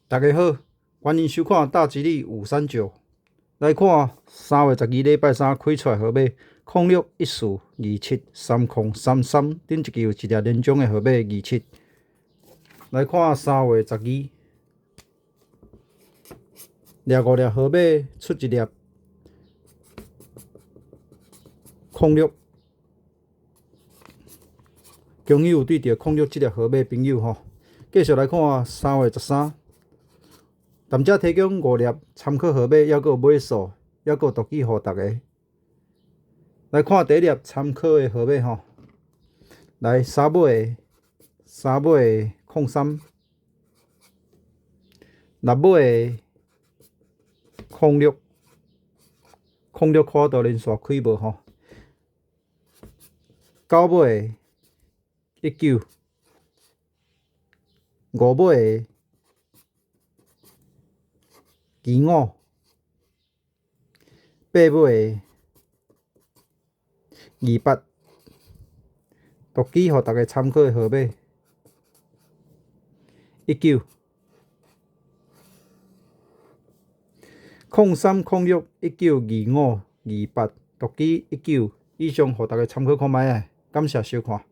大家好，欢迎收看大吉利五三九。来看3月12礼拜三开出来号码0614273033，顶一支有一粒连中的号码27。来看3月12，掠5粒号码出一粒06。恭喜有对到06这粒号码朋友吼。继续来看3月13。谈者提供5粒参考号码，还有尾数，还有读记给大家。来看第一粒参考的号码吼，来3尾03，6尾06，06看到连续开无吼，9尾19，5尾25，8尾28，读记给大家参考的号码19。0306192528，读记19，以上给大家参考看卖啊！感谢收看。